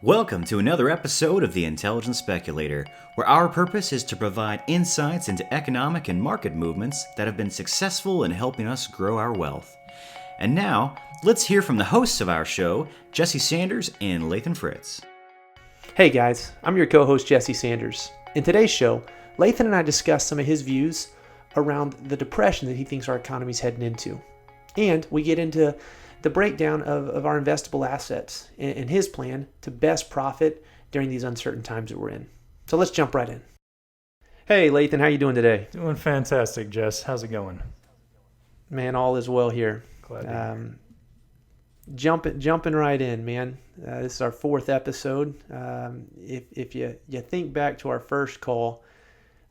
Welcome to another episode of The Intelligent Speculator, where our purpose is to provide insights into economic and market movements that have been successful in helping us grow our wealth. And now, let's hear from the hosts of our show, Jesse Sanders and Lathan Fritz. Hey guys, I'm your co-host Jesse Sanders. In today's show, Lathan and I discuss some of his views around the depression that he thinks our economy is heading into. And we get into the breakdown of our investable assets and his plan to best profit during these uncertain times that we're in. So let's jump right in. Hey Lathan, how you doing today? Doing fantastic, Jess. How's it going? Man, all is well here. Glad to hear. Jumping right in, man. This is our fourth episode. If you think back to our first call,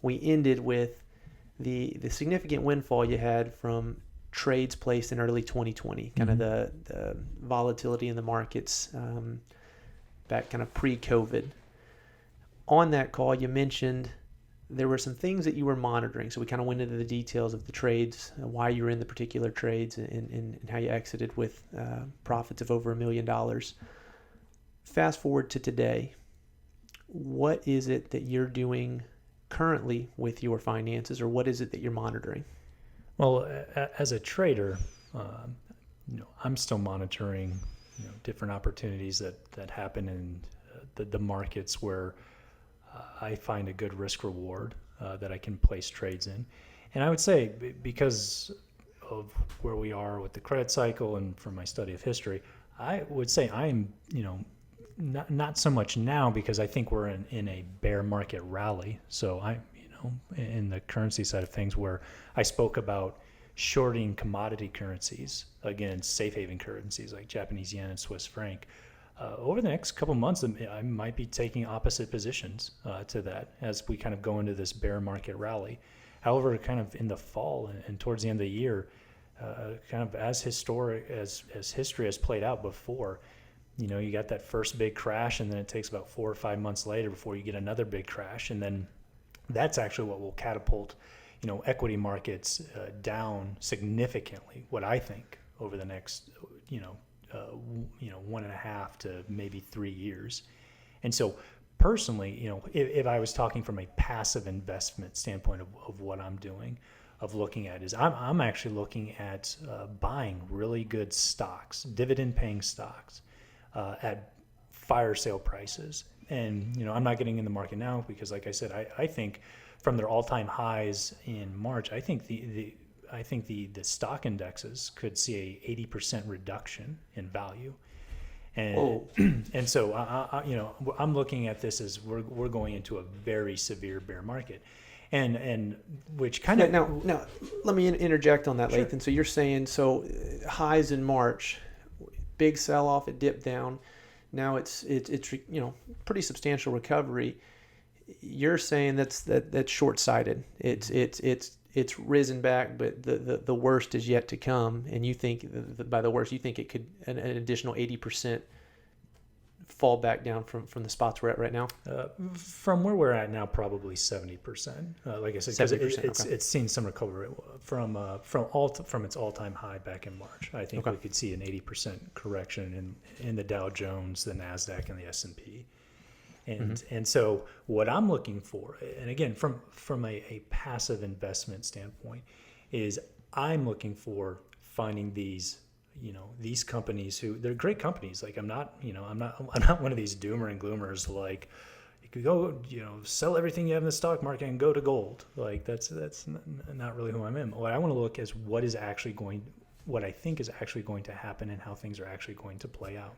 we ended with the significant windfall you had from trades placed in early 2020, kind of the volatility in the markets back kind of pre-COVID. On that call, you mentioned there were some things that you were monitoring. So we kind of went into the details of the trades, why you were in the particular trades, and how you exited with profits of over $1 million. Fast forward to today. What is it that you're doing currently with your finances, or what is it that you're monitoring? Well, as a trader, I'm still monitoring different opportunities that happen in the markets where I find a good risk reward that I can place trades in. And I would say, because of where we are with the credit cycle and from my study of history, I would say I'm not so much now, because I think we're in a bear market rally. So in the currency side of things, where I spoke about shorting commodity currencies against safe haven currencies like Japanese yen and Swiss franc. Over the next couple months, I might be taking opposite positions to that as we kind of go into this bear market rally. However, kind of in the fall and towards the end of the year, kind of as history has played out before, you got that first big crash, and then it takes about 4 or 5 months later before you get another big crash, and then that's actually what will catapult, equity markets down significantly. What I think over the next, 1.5 to maybe 3 years. And so personally, if I was talking from a passive investment standpoint of what I'm doing, of looking at, is I'm actually looking at buying really good stocks, dividend paying stocks at fire sale prices. And, I'm not getting in the market now because, like I said, I think from their all-time highs in March, I think the stock indexes could see a 80% reduction in value. And and so I'm looking at this as we're going into a very severe bear market, and which kind of now let me interject on that, Sure. Lathan. So you're saying highs in March, big sell-off, it dipped down. Now it's pretty substantial recovery. You're saying that's short-sighted. It's risen back, but the worst is yet to come. And you think by the worst, you think it could an additional 80% fall back down from the spots we're at right now. From where we're at now, probably 70%. Like I said, because it's seen some recovery from its all-time high back in March. I think we could see an 80% correction in the Dow Jones, the Nasdaq, and the S&P. And so what I'm looking for, and again, from a passive investment standpoint, is I'm looking for finding these companies who, they're great companies. Like I'm not one of these doomer and gloomers. Like you could go, sell everything you have in the stock market and go to gold. Like that's not really who I'm in. What I want to look is what I think is actually going to happen and how things are actually going to play out.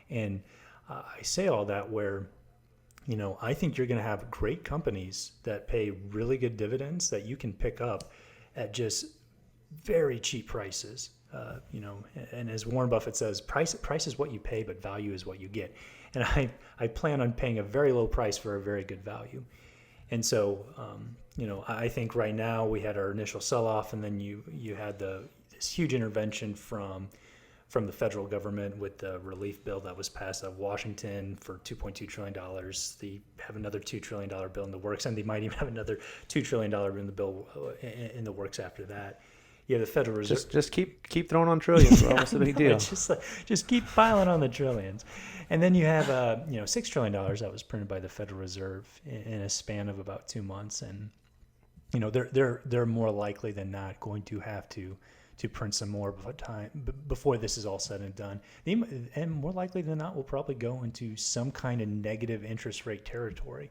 And I say all that where, I think you're going to have great companies that pay really good dividends that you can pick up at just very cheap prices. And as Warren Buffett says, price is what you pay, but value is what you get. And I plan on paying a very low price for a very good value. And so, I think right now we had our initial sell-off, and then you had this huge intervention from the federal government with the relief bill that was passed out of Washington for $2.2 trillion. They have another $2 trillion bill in the works, and they might even have another $2 trillion in the bill in the works after that. you have the Federal Reserve. Just keep throwing on trillions, bro. What's the big deal? Just keep piling on the trillions. And then you have $6 trillion that was printed by the Federal Reserve in a span of about 2 months, and they're more likely than not going to have to print some more before this is all said and done. And more likely than not, we'll probably go into some kind of negative interest rate territory,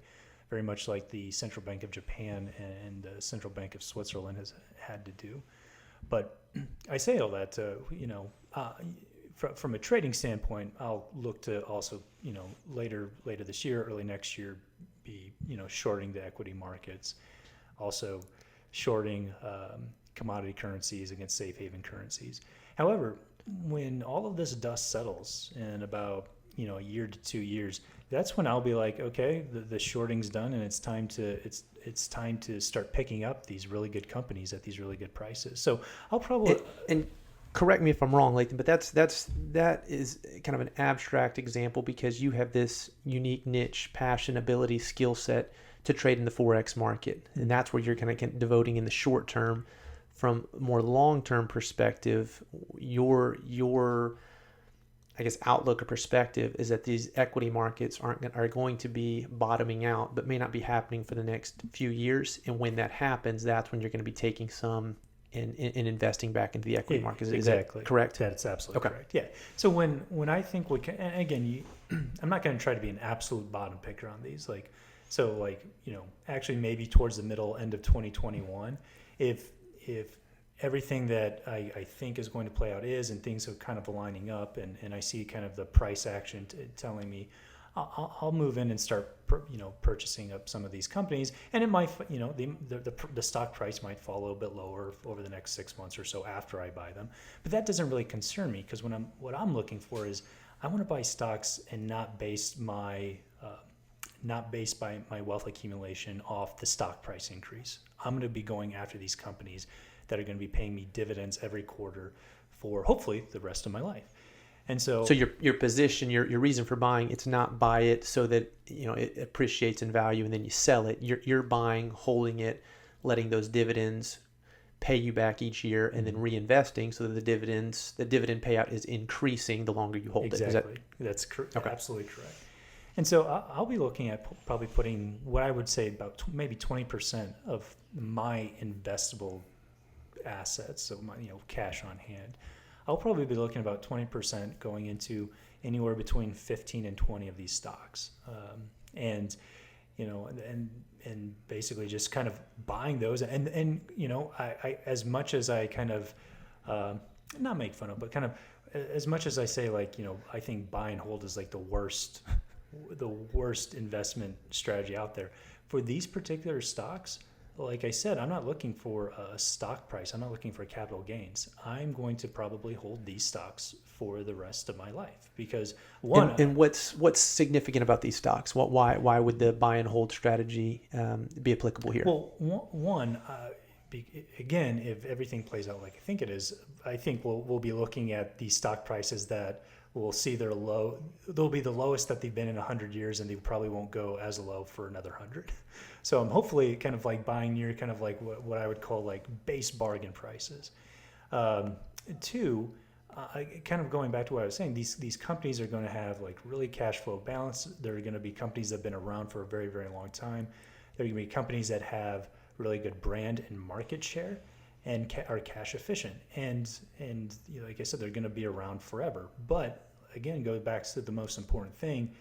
very much like the Central Bank of Japan and the Central Bank of Switzerland has had to do. But I say all that to, from a trading standpoint, I'll look to also, later this year, early next year, be, shorting the equity markets, also shorting commodity currencies against safe haven currencies. However, when all of this dust settles in about, a year to 2 years, that's when I'll be like, okay, the shorting's done, and it's time to start picking up these really good companies at these really good prices. So I'll probably and correct me if I'm wrong, Lathan, but that is kind of an abstract example because you have this unique niche, passion, ability, skill set to trade in the Forex market, and that's where you're kind of devoting in the short term. From a more long-term perspective, your I guess outlook or perspective is that these equity markets are going to be bottoming out, but may not be happening for the next few years. And when that happens, that's when you're going to be taking some and investing back into the equity markets. Is exactly that correct? That's absolutely correct. Yeah. So when I think and again, I'm not going to try to be an absolute bottom picker on these. Actually maybe towards the end of 2021, if everything that I think is going to play out and things are kind of lining up, and I see kind of the price action telling me I'll move in and start purchasing up some of these companies, and it might the stock price might fall a little bit lower over the next 6 months or so after I buy them, but that doesn't really concern me because what I'm looking for is I want to buy stocks and not base my wealth accumulation off the stock price increase. I'm going to be going after these companies that are going to be paying me dividends every quarter for hopefully the rest of my life. And so your position, your reason for buying, it's not buy it so that it appreciates in value and then you sell it. You're buying, holding it, letting those dividends pay you back each year, and then reinvesting so that the dividend payout is increasing the longer you hold it. Exactly. That's okay. Absolutely correct. And so I'll be looking at probably putting what I would say about maybe 20% of my investable assets, so my cash on hand. I'll probably be looking at about 20% going into anywhere between 15 and 20 of these stocks, and basically just kind of buying those, and I as much as I kind of not make fun of, but kind of as much as I say I think buy and hold is like the worst investment strategy out there for these particular stocks. Like I said, I'm not looking for a stock price. I'm not looking for capital gains. I'm going to probably hold these stocks for the rest of my life because And what's significant about these stocks? Why would the buy and hold strategy be applicable here? Well, again, if everything plays out like I think it is, I think we'll be looking at these stock prices that we'll see their low. They'll be the lowest that they've been in 100 years, and they probably won't go as low for another 100. So I'm hopefully kind of like buying near kind of like what I would call like base bargain prices. Two, kind of going back to what I was saying, these companies are going to have like really cash flow balance. They're going to be companies that have been around for a very, very long time. They're going to be companies that have really good brand and market share and are cash efficient. And like I said, they're going to be around forever. But again, go back to the most important thing.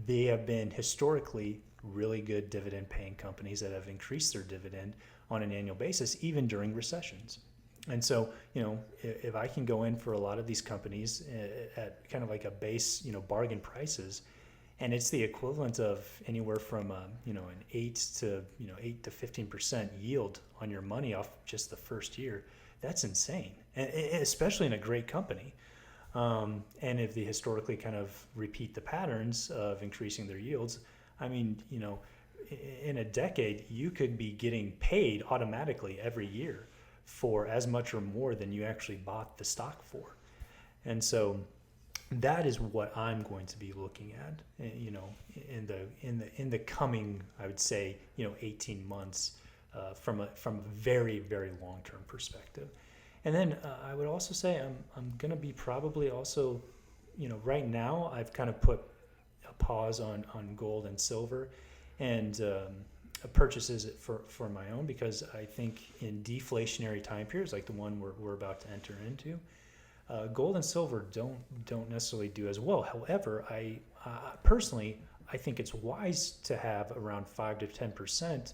They have been historically really good dividend paying companies that have increased their dividend on an annual basis, even during recessions. And so, if I can go in for a lot of these companies at kind of like a base, bargain prices, and it's the equivalent of anywhere from an 8 to 15% yield on your money off just the first year, that's insane, and especially in a great company. And if they historically kind of repeat the patterns of increasing their yields, I mean, in a decade, you could be getting paid automatically every year for as much or more than you actually bought the stock for. And so that is what I'm going to be looking at, in the coming, I would say, 18 months, from a very, very long-term perspective. And then I would also say I'm going to be probably also, right now I've kind of put a pause on gold and silver and purchases for my own, because I think in deflationary time periods like the one we're about to enter into, gold and silver don't necessarily do as well. However, I personally, I think it's wise to have around 5 to 10%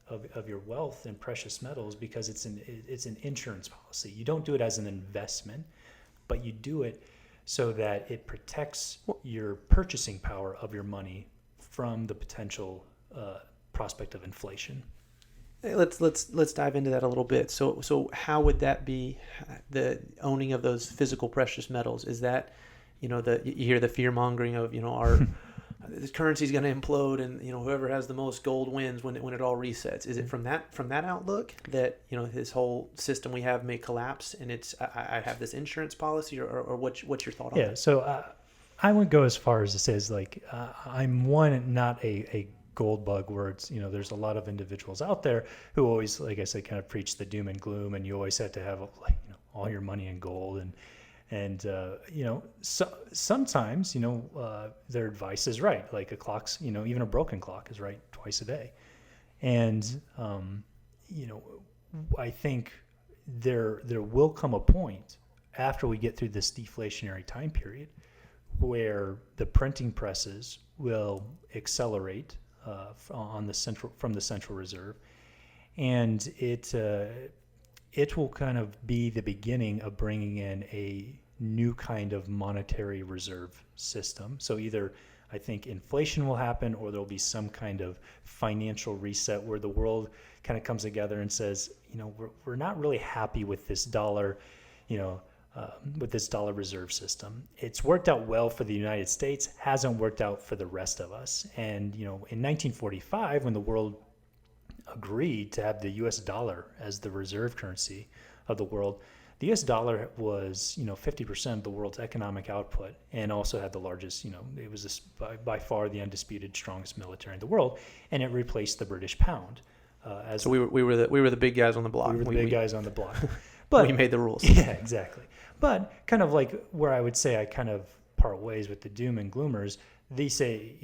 of your wealth in precious metals, because it's an insurance policy. You don't do it as an investment, but you do it so that it protects your purchasing power of your money from the potential prospect of inflation. Let's dive into that a little bit. So how would that be, the owning of those physical precious metals? Is that, you hear the fear mongering of, our this currency is going to implode, and whoever has the most gold wins when it all resets. Is it from that outlook that this whole system we have may collapse, and it's I have this insurance policy, or what's your thought on that? Yeah, so I wouldn't go as far as to say is like I'm not a gold bug where it's there's a lot of individuals out there who always, like I said, kind of preach the doom and gloom, and you always have to have all your money in gold, and so sometimes their advice is right. Like a clock's even a broken clock is right twice a day, and I think there will come a point after we get through this deflationary time period where the printing presses will accelerate from the Central Reserve, and it will kind of be the beginning of bringing in a new kind of monetary reserve system. So either I think inflation will happen, or there'll be some kind of financial reset where the world kind of comes together and says, we're not really happy with this dollar, with this dollar reserve system. It's worked out well for the United States, hasn't worked out for the rest of us. And, in 1945, when the world agreed to have the US dollar as the reserve currency of the world, the US dollar was, 50% of the world's economic output, and also had the largest, it was by far the undisputed strongest military in the world, and it replaced the British pound. So we were the big guys on the block. We were the big guys on the block. But we made the rules. Yeah, exactly. But kind of like where I would say I kind of part ways with the doom and gloomers, they say,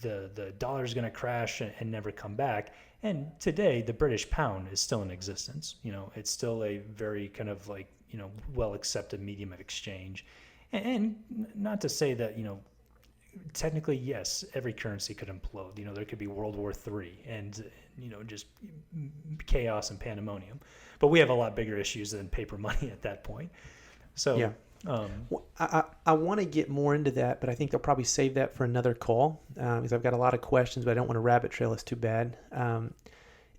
the dollar is going to crash and never come back. And today, the British pound is still in existence. It's still a very kind of like, well accepted medium of exchange. And not to say that, technically, yes, every currency could implode. There could be World War III and, just chaos and pandemonium. But we have a lot bigger issues than paper money at that point. So, yeah. I want to get more into that, but I think they'll probably save that for another call, because I've got a lot of questions, but I don't want to rabbit trail us too bad.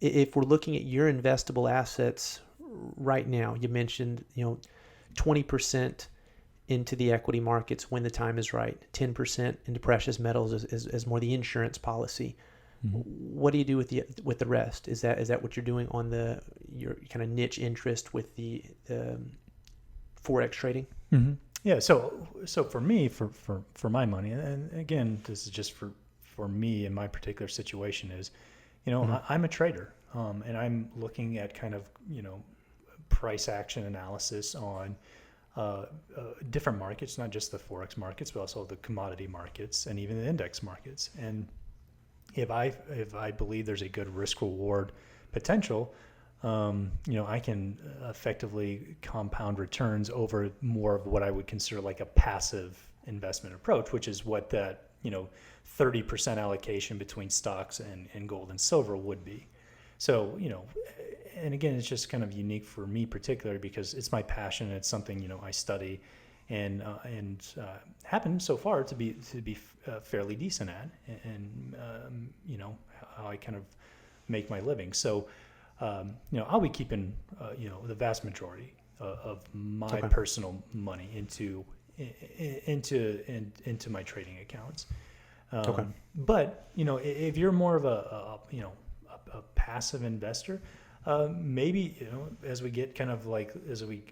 If we're looking at your investable assets right now, you mentioned 20% into the equity markets when the time is right, 10% into precious metals is more the insurance policy. Mm-hmm. What do you do with the rest? Is that what you're doing on your kind of niche interest with the Forex trading? Mm-hmm. Yeah. So for me, for my money, and again, this is just for me in my particular situation is, mm-hmm. I'm a trader, and I'm looking at kind of, price action analysis on different markets, not just the Forex markets, but also the commodity markets and even the index markets. And if I believe there's a good risk reward potential, I can effectively compound returns over more of what I would consider like a passive investment approach, which is what that 30% allocation between stocks and gold and silver would be. So and again, it's just kind of unique for me particularly because it's my passion. It's something I study and happen so far to be fairly decent at, and how I kind of make my living. So. I'll be keeping, the vast majority of my personal money into my trading accounts. But if you're more of a passive investor, maybe as we get kind of like as we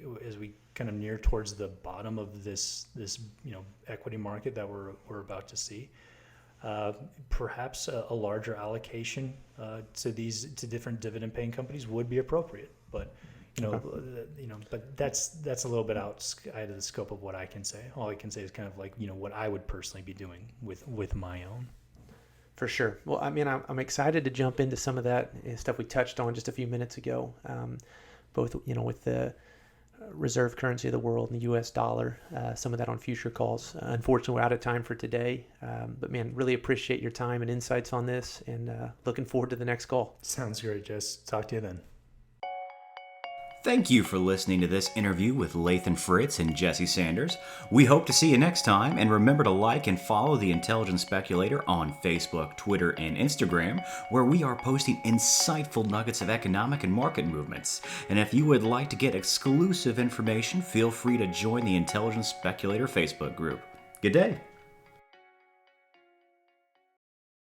kind of near towards the bottom of this equity market that we're about to see. Perhaps a larger allocation to different dividend-paying companies would be appropriate. But But that's a little bit outside of the scope of what I can say. All I can say is kind of like, what I would personally be doing with my own. For sure. Well, I mean, I'm excited to jump into some of that stuff we touched on just a few minutes ago, both, with the reserve currency of the world and the U.S. dollar, some of that on future calls. Unfortunately, we're out of time for today. But, man, really appreciate your time and insights on this, and looking forward to the next call. Sounds great, Jess. Talk to you then. Thank you for listening to this interview with Lathan Fritz and Jesse Sanders. We hope to see you next time, and remember to like and follow The Intelligent Speculator on Facebook, Twitter, and Instagram, where we are posting insightful nuggets of economic and market movements. And if you would like to get exclusive information, feel free to join the Intelligent Speculator Facebook group. Good day.